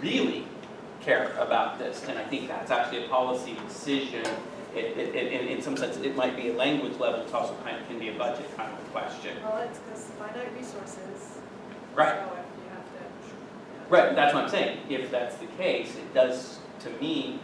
really care about this. And I think that's actually a policy decision. In some sense, it might be a language level, it's also kind of, can be a budget kind of question. Well, it's because finite resources. Right. So if you have to. Right, that's what I'm saying. If that's the case, it does, to me,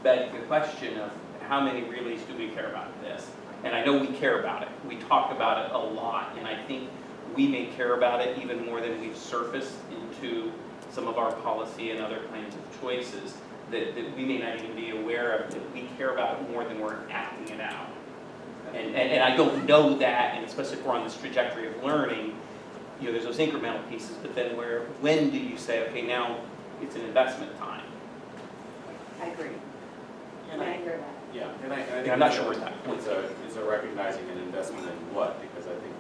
beg the question of how many really do we care about this? And I know we care about it. We talk about it a lot, and I think we may care about it even more than we've surfaced into some of our policy and other kinds of choices that we may not even be aware of, that we care about it more than we're acting it out. And I don't know that, and especially if we're on this trajectory of learning, you know, there's those incremental pieces, but then when do you say, okay, now it's an investment time? I agree. And I hear that. Yeah, and I think I'm not sure where that it's a recognizing an investment in what, because I think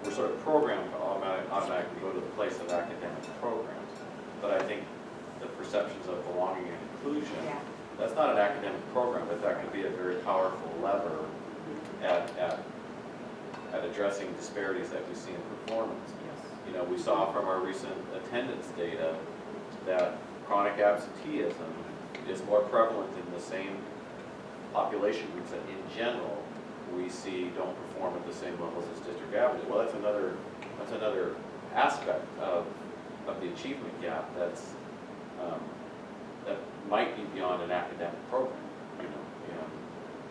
we're sort of programmed to automatically go to the place of academic programs. But I think the perceptions of belonging and inclusion, Yeah. that's not an academic program, but that could be a very powerful lever at addressing disparities that we see in performance. You know, we saw from our recent attendance data that chronic absenteeism is more prevalent in the same population groups that in general we see don't perform at the same levels as district averages. Well, that's another aspect of the achievement gap that might be beyond an academic program. You know,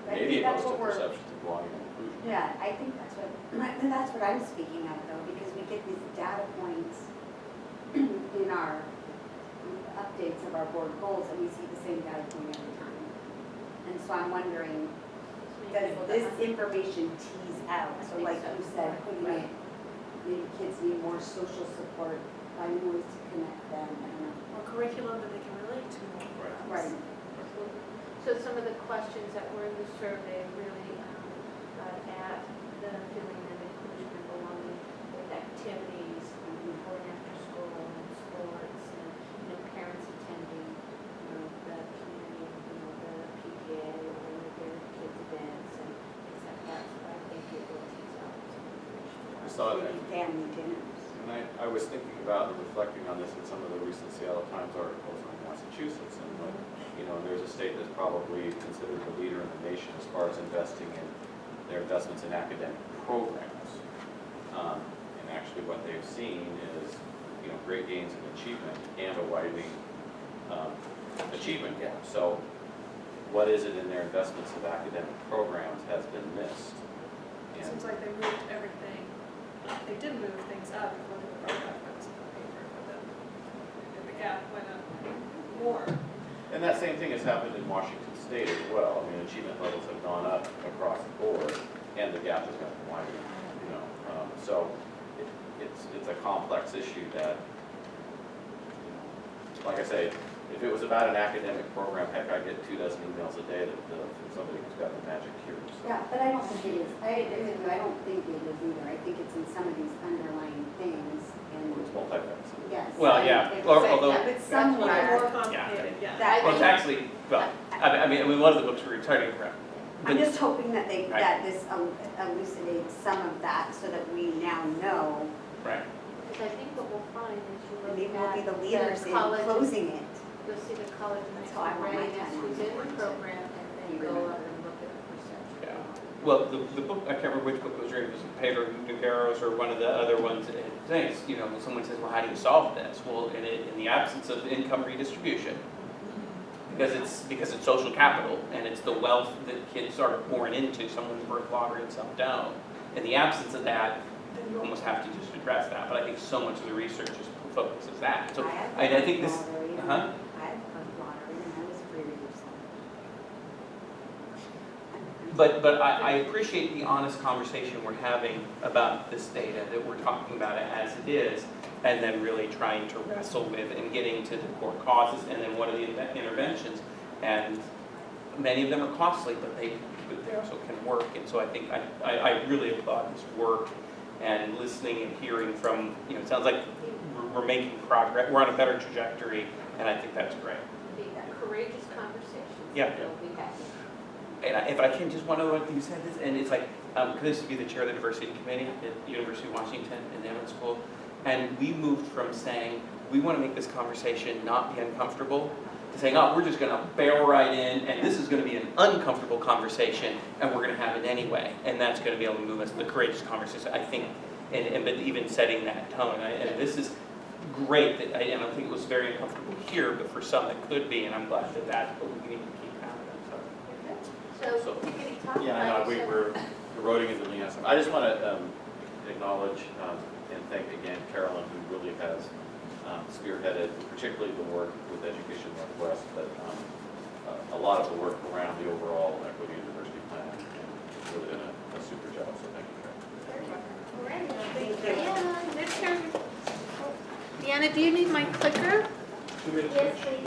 maybe it goes to perceptions of belonging and inclusion. Yeah, I think that's what I'm speaking of though, because we get these data points in our updates of our board goals, and we see the same data point every time. And so I'm wondering, does this information tease out? So like you said, putting it, maybe kids need more social support, finding ways to connect them, I don't know. Or curriculum that they can relate to. Right. So some of the questions that were in the survey really got at the feeling of inclusion and belonging with activities before and after school and sports and, you know, parents attending, you know, the community, you know, the PTA or their kids' events and things like that. So I think it will tease out some information. I saw that. Family dinners. And I was thinking about and reflecting on this in some of the recent Seattle Times articles on Massachusetts, and you know, there's a state that's probably considered the leader in the nation as far as investing in their investments in academic programs. And actually, what they've seen is, you know, great gains in achievement and a widening achievement gap. So, what is it in their investments of academic programs has been missed? It seems like they moved everything. They did move things up before they were brought up on the paper, but then the gap went up more. And that same thing has happened in Washington State as well. I mean, achievement levels have gone up across the board, and the gap has gotten wider. You know, so it's a complex issue that, you know, like I say, if it was about an academic program, heck, I get 24 emails a day from somebody who's got the magic cure. So. Yeah, but I don't think it is. I agree with you. I don't think it is either. I think it's in some of these underlying things. And It's multifaceted. yes. Well, yeah, although, Yeah, but somewhere. More complicated, yeah. That- well, it's actually, well, I mean, one of the books we were talking about. I'm just hoping that Right. that this elucidates some of that so that we now know. Right. Because I think what we'll find is you look Maybe we'll be at the leaders in college, closing it. you'll see the college That's how I want my readiness time who's in the on. program and then You go remember. up and look at the percentage. Yeah. Well, the book, I can't remember which book it was written, was it Pedro Nugaros or one of the other ones, it thinks, you know, when someone says, well, how do you solve this? Well, in the absence of income redistribution, because it's social capital, and it's the wealth that kids are born into, someone's birth lottery and some don't. In the absence of that, then you almost have to just address that, but I think so much of the research just focuses that. So, I think this, Lottery, uh-huh. I had a lottery and I was free to do something. But I appreciate the honest conversation we're having about this data, that we're talking about it as it is, and then really trying to wrestle with and getting to the core causes, and then what are the interventions. And many of them are costly, but they also can work. And so I think I really applaud this work, and listening and hearing from, you know, it sounds like we're making progress, we're on a better trajectory, and I think that's great. Be courageous conversations. Yeah. They'll be happy. And if I can, just one other thing you said this, and it's like, I used to be the chair of the diversity committee at University of Washington in the Emmett School, and we moved from saying, we want to make this conversation not be uncomfortable, saying, oh, we're just going to barrel right in, and this is going to be an uncomfortable conversation, and we're going to have it anyway. And that's going to be able to move us to the courageous conversation, I think, and but even setting that tone. And this is great, that I don't think it was very uncomfortable here, but for some it could be, and I'm glad that that's what we need to keep happening. So, tickety top. Yeah, I know, we're eroding into the answer. I just want to acknowledge and thank again Carolyn, who really has spearheaded, particularly the work with Education Northwest, but a lot of the work around the overall equity and diversity plan, and really done a super job, so thank you, Carolyn. All right. Deanna, next turn. Deanna, do you need my clicker? Two minutes. Yes, please.